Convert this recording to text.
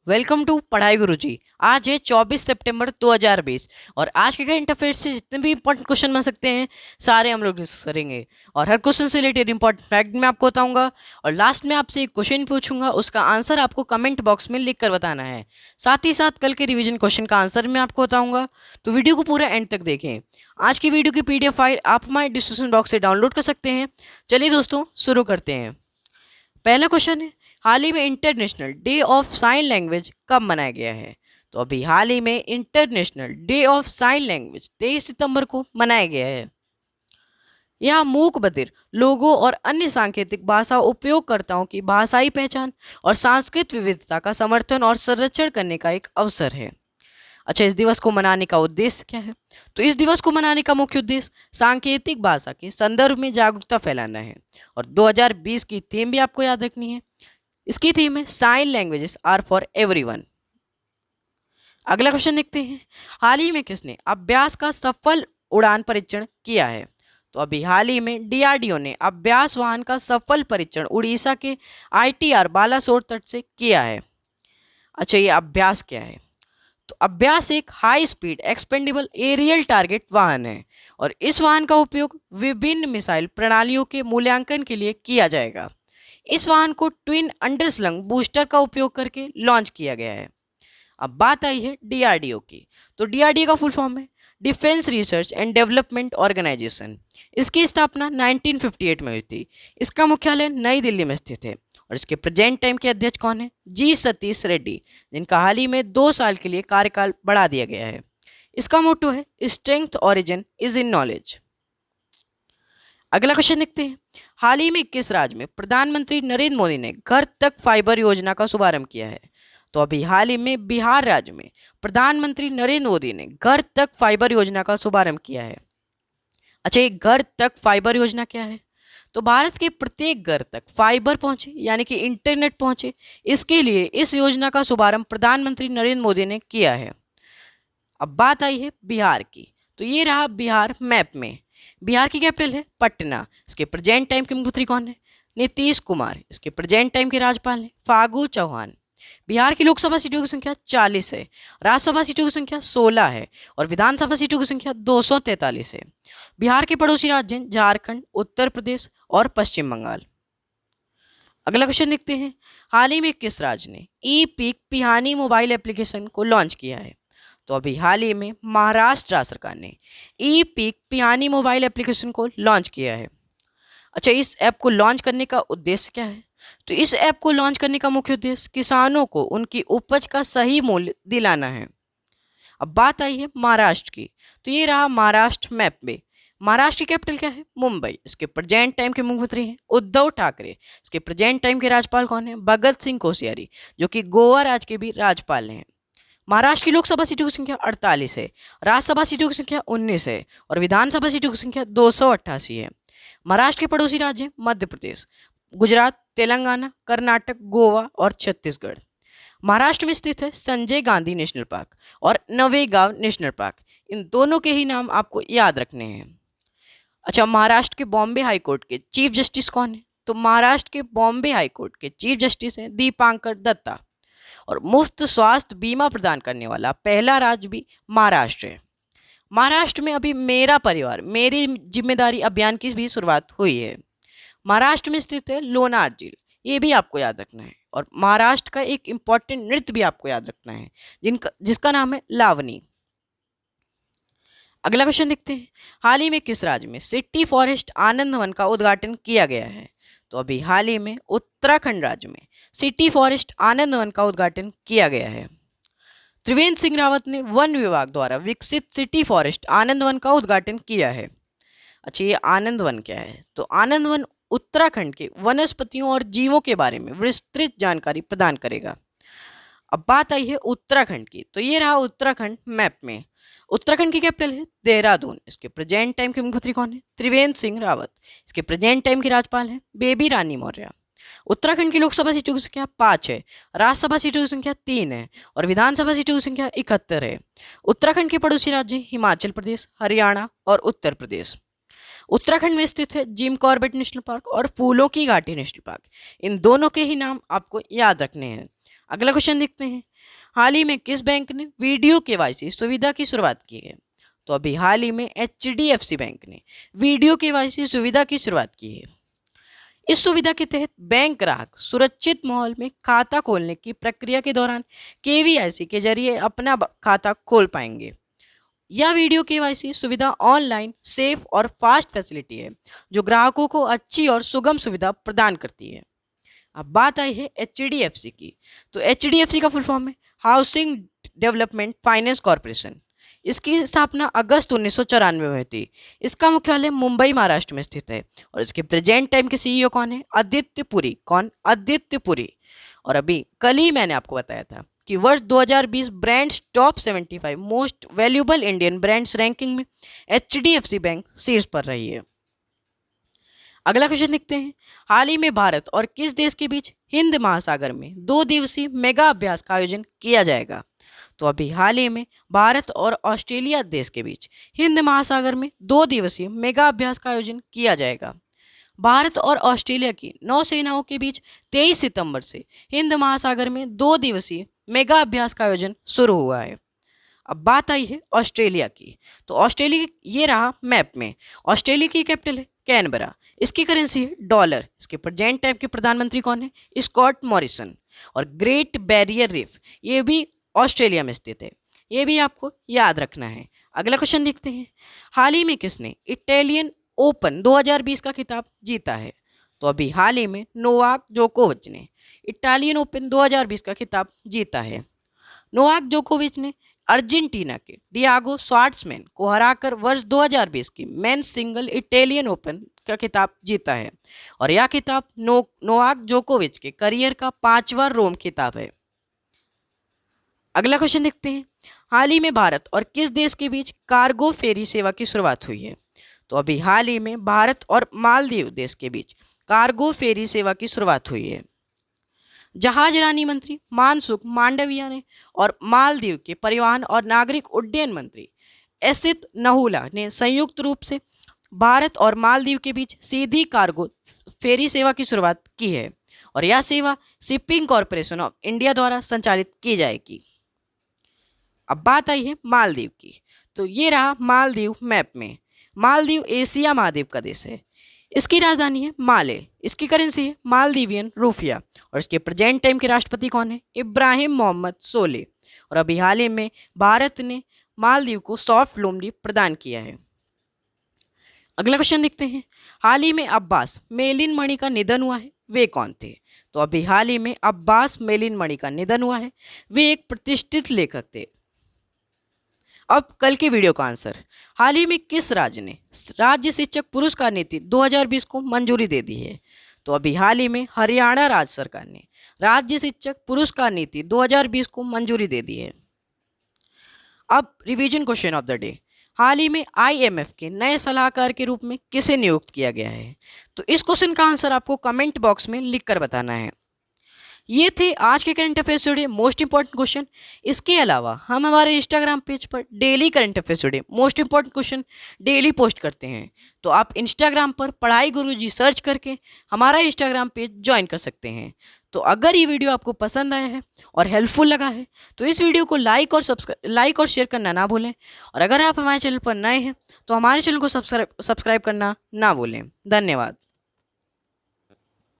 Welcome to पढ़ाई गुरुजी। आज है 24 सितंबर 2020 और आज के करंट अफेयर्स से जितने भी इंपॉर्टेंट क्वेश्चन बन सकते हैं सारे हम लोग डिस्कस करेंगे। और हर क्वेश्चन से रिलेटेड इंपॉर्टेंट फैक्ट मैं आपको बताऊंगा और लास्ट में आपसे एक क्वेश्चन पूछूंगा, उसका आंसर आपको कमेंट बॉक्स में लिख कर बताना है। साथ ही साथ कल के रिविजन क्वेश्चन का आंसर मैं आपको बताऊंगा, तो वीडियो को पूरा एंड तक देखें। आज की वीडियो की PDF फाइल आप हमारे डिस्क्रिप्शन बॉक्स से डाउनलोड कर सकते हैं। चलिए दोस्तों शुरू करते हैं। पहला क्वेश्चन है, हाल ही में international day of sine language कब मनाया गया है? तो अभी हाल ही में international day of sine language 23 सितंबर को मनाया गया है। यह मूक बधिर लोगों और अन्य सांकेतिक भाषा उपयोगकर्ताओं की भाषाई पहचान और सांस्कृतिक विविधता का समर्थन और संरक्षण करने का एक अवसर है। अच्छा, इस दिवस को मनाने का उद्देश्य क्या है? तो इस दिवस को मनाने का मुख्य उद्देश्य सांकेतिक भाषा के संदर्भ में जागरूकता फैलाना है। और 2020 की थीम भी आपको याद रखनी है। इसकी थीम है sign languages are for everyone. अगला क्वेश्चन देखते हैं, हाल ही में किसने अभ्यास का सफल उड़ान परीक्षण किया है? तो अभी हाल ही में DRDO ने अभ्यास वाहन का सफल परीक्षण उड़ीसा के ITR बालासोर तट से किया है। अच्छा, ये अभ्यास क्या है? तो अभ्यास एक high speed expendable aerial target वाहन है और इस वाहन का उपयोग विभिन्न मिसाइल प्रणालियों के मूल्यांकन के लिए किया जाएगा। इस वाहन को ट्विन अंडरस्लंग बूस्टर का उपयोग करके लॉन्च किया गया है। अब बात आई है DRDO की। तो DRDO का फुल फॉर्म है defence research and development organisation. इसकी स्थापना 1958 में हुई थी। इसका मुख्यालय नई दिल्ली में स्थित है और इसके प्रेजेंट टाइम के अध्यक्ष कौन है? G सतीश रेड्डी, जिनका हाल ही में 2 साल के लिए कार्यकाल बढ़ा दिया गया है। इसका मोटो है strength origin is in knowledge. अगला क्वेश्चन देखते हैं, हाल ही में किस राज्य में प्रधानमंत्री नरेंद्र मोदी ने घर तक फाइबर योजना का शुभारंभ किया है? तो अभी हाल ही में बिहार राज्य में प्रधानमंत्री नरेंद्र मोदी ने घर तक फाइबर योजना का शुभारंभ किया है। अच्छा, ये घर तक फाइबर योजना क्या है? तो भारत के प्रत्येक घर तक फाइबर पहुंचे यानी कि इंटरनेट पहुंचे, इसके लिए इस योजना का शुभारंभ प्रधानमंत्री नरेंद्र मोदी ने किया है। अब बात आई है बिहार की। तो ये रहा बिहार मैप में। बिहार की कैपिटल है पटना। इसके प्रेजेंट टाइम के मुख्यमंत्री कौन है? नीतीश कुमार। इसके प्रेजेंट टाइम के राज्यपाल हैं फागू चौहान। बिहार की लोकसभा सीटों की संख्या 40 है, राज्यसभा सीटों की संख्या 16 है और विधानसभा सीटों की संख्या 243 है। बिहार के पड़ोसी राज्य हैं झारखंड, उत्तर प्रदेश और पश्चिम बंगाल। अगला क्वेश्चन देखते हैं, हाल ही में किस राज्य ने ई पीक पिहानी मोबाइल एप्लीकेशन को लॉन्च किया है? तो अभी हाल ही में महाराष्ट्र राज्य सरकार ने ई पीक पिहानी मोबाइल एप्लीकेशन को लॉन्च किया है। अच्छा, इस ऐप को लॉन्च करने का उद्देश्य क्या है? तो इस ऐप को लॉन्च करने का मुख्य उद्देश्य किसानों को उनकी उपज का सही मूल्य दिलाना है। अब बात आई है महाराष्ट्र की। तो ये रहा महाराष्ट्र मैप में। महाराष्ट्र की कैपिटल क्या है? मुंबई। इसके प्रेजेंट टाइम के मुख्यमंत्री हैं उद्धव ठाकरे। इसके प्रेजेंट टाइम के राज्यपाल कौन है? भगत सिंह कोश्यारी, जो कि गोवा राज्य के भी राज्यपाल हैं। महाराष्ट्र की लोकसभा सीटों की संख्या 48 है, राज्यसभा सीटों की संख्या 19 है और विधानसभा सीटों की संख्या 288 है। महाराष्ट्र के पड़ोसी राज्य हैं मध्य प्रदेश, गुजरात, तेलंगाना, कर्नाटक, गोवा और छत्तीसगढ़। महाराष्ट्र में स्थित है संजय गांधी नेशनल पार्क और नवेगांव नेशनल पार्क। इन दोनों के ही नाम आपको याद रखने हैं। अच्छा, महाराष्ट्र के बॉम्बे हाई कोर्ट के चीफ जस्टिस कौन है? तो महाराष्ट्र के बॉम्बे हाई कोर्ट के चीफ जस्टिस हैं दीपांकर दत्ता। और मुफ्त स्वास्थ्य बीमा प्रदान करने वाला पहला राज्य भी महाराष्ट्र है। महाराष्ट्र में अभी मेरा परिवार मेरी जिम्मेदारी अभियान की भी शुरुआत हुई है। महाराष्ट्र में स्थित है लोनार झील, ये भी आपको याद रखना है। और महाराष्ट्र का एक इम्पॉर्टेंट नृत्य भी आपको याद रखना है जिसका नाम है लावनी। अगला क्वेश्चन देखते हैं, हाल ही में किस राज्य में सिटी फॉरेस्ट आनंद वन का उद्घाटन किया गया है? तो अभी हाल ही में उत्तराखंड राज्य में सिटी फॉरेस्ट आनंद वन का उद्घाटन किया गया है। त्रिवेंद्र सिंह रावत ने वन विभाग द्वारा विकसित सिटी फॉरेस्ट आनंद वन का उद्घाटन किया है। अच्छा, ये आनंद वन क्या है? तो आनंद वन उत्तराखंड के वनस्पतियों और जीवों के बारे में विस्तृत जानकारी प्रदान करेगा। अब बात आई है उत्तराखंड की। तो ये रहा उत्तराखंड मैप में। उत्तराखंड की कैपिटल है देहरादून। इसके प्रेजेंट टाइम के मुख्यमंत्री कौन है? त्रिवेंद्र सिंह रावत। इसके प्रेजेंट टाइम के राज्यपाल हैं बेबी रानी मौर्य। उत्तराखंड की लोकसभा सीटों की संख्या 5 है, राज्यसभा सीटों की संख्या 3 है और विधानसभा सीटों की संख्या 71 है। उत्तराखंड के पड़ोसी राज्य हिमाचल प्रदेश, हरियाणा और उत्तर प्रदेश। उत्तराखंड में स्थित है जिम कॉर्बेट नेशनल पार्क और फूलों की घाटी नेशनल पार्क। इन दोनों के ही नाम आपको याद रखने हैं। अगला क्वेश्चन देखते हैं, हाल ही में किस बैंक ने वीडियो केवाईसी सुविधा की शुरुआत की है? तो अभी हाल ही में HDFC बैंक ने वीडियो केवाईसी सुविधा की शुरुआत की है। इस सुविधा के तहत बैंक ग्राहक सुरक्षित माहौल में खाता खोलने की प्रक्रिया के दौरान KVIC के जरिए अपना खाता खोल पाएंगे। यह वीडियो केवाईसी सुविधा ऑनलाइन, सेफ और फास्ट फैसिलिटी है जो ग्राहकों को अच्छी और सुगम सुविधा प्रदान करती है। अब बात आई है HDFC की। तो HDFC का फुल फॉर्म है हाउसिंग डेवलपमेंट फाइनेंस कॉरपोरेशन। इसकी स्थापना अगस्त 1994 में हुई थी। इसका मुख्यालय मुंबई, महाराष्ट्र में स्थित है। और इसके प्रेजेंट टाइम के CEO कौन है? आदित्य पुरी। कौन? आदित्य पुरी। और अभी कल ही मैंने आपको बताया था कि वर्ष 2020 brands top 75 most valuable Indian brands ranking में HDFC बैंक शीर्ष पर रही है। अगला क्वेश्चन देखते हैं, हाल ही में भारत और किस देश के बीच हिंद महासागर में 2 दिवसीय मेगा अभ्यास का आयोजन किया जाएगा? तो अभी हाल ही में भारत और ऑस्ट्रेलिया देश के बीच हिंद महासागर में 2 दिवसीय मेगा अभ्यास का आयोजन किया जाएगा। भारत और ऑस्ट्रेलिया की नौसेनाओं के बीच 23 सितंबर से हिंद महासागर में 2 दिवसीय मेगा अभ्यास का आयोजन शुरू हुआ है। अब बात आई है ऑस्ट्रेलिया की। तो ऑस्ट्रेलिया ये रहा मैप में। ऑस्ट्रेलिया की कैपिटल है कैनबरा। इसकी करेंसी है डॉलर। इसके प्रेजेंट टाइम के प्रधानमंत्री कौन है? Scott Morrison. और ग्रेट बैरियर रीफ ये भी ऑस्ट्रेलिया में स्थित है। ये भी आपको याद रखना है। अगला क्वेश्चन देखते हैं, हाल ही में किसने इटालियन ओपन 2020 का खिताब जीता है? तो अभी हाल ही में नोवाक जोकोविच ने इटालियन ओपन 2020 का खिताब जीता है। नोवाक जोकोविच ने अर्जेंटीना के डियागो श्वार्ट्जमैन को हराकर वर्ष 2020 की मेंस सिंगल इटालियन ओपन का खिताब जीता है। और यह खिताब नोवाक जोकोविच के करियर का 5वां रोम खिताब है। अगला क्वेश्चन देखते हैं, हाल ही में भारत और किस देश के बीच कार्गो फेरी सेवा की शुरुआत हुई है? तो अभी हाल ही में भारत और मालदीव देश के बीच कार्गो फेरी सेवा की शुरुआत हुई है। जहाजरानी मंत्री मानसुख मांडविया ने और मालदीव के परिवहन और नागरिक उड्डयन मंत्री एसित नहुला ने संयुक्त रूप से भारत और मालदीव के बीच सीधी कार्गो फेरी सेवा की शुरुआत की है। और यह सेवा शिपिंग कॉरपोरेशन ऑफ इंडिया द्वारा संचालित की जाएगी। अब बात आई है मालदीव की। तो ये रहा मालदीव मैप में। मालदीव एशिया महाद्वीप का देश है। इसकी राजधानी है माले। इसकी करेंसी है मालदीवियन रूफिया। और इसके प्रेजेंट टाइम के राष्ट्रपति कौन है? इब्राहिम मोहम्मद सोले। और अभी हाल ही में भारत ने मालदीव को सॉफ्ट लूमडी प्रदान किया है। अगला क्वेश्चन देखते हैं, हाल ही में अब्बास मेलिन मणि का निधन हुआ है, वे कौन थे? तो अभी हाल ही में अब्बास मेलिन मणि का निधन हुआ है। वे एक प्रतिष्ठित लेखक थे। अब कल के वीडियो का आंसर, हाल ही में किस राज्य ने राज्य शिक्षक पुरस्कार नीति 2020 को मंजूरी दे दी है? तो अभी हाल ही में हरियाणा राज्य सरकार ने राज्य शिक्षक पुरस्कार नीति 2020 को मंजूरी दे दी है। अब revision question of the day, हाल ही में IMF के नए सलाहकार के रूप में किसे नियुक्त किया गया है? तो इस क्वेश्चन का आंसर आपको कमेंट बॉक्स में लिखकर बताना है। ये थे आज के करंट अफेयर्स जुड़े मोस्ट इंपॉर्टेंट क्वेश्चन। इसके अलावा हम हमारे इंस्टाग्राम पेज पर डेली करंट अफेयर्स जुड़े most important question daily post करते हैं। तो आप इंस्टाग्राम पर पढ़ाई गुरुजी सर्च करके हमारा इंस्टाग्राम पेज ज्वाइन कर सकते हैं। तो अगर ये वीडियो आपको पसंद आया है और हेल्पफुल लगा है तो इस वीडियो को लाइक और शेयर करना ना भूलें। और अगर आप हमारे चैनल पर नए हैं तो हमारे चैनल को सब्सक्राइब करना ना भूलें। धन्यवाद।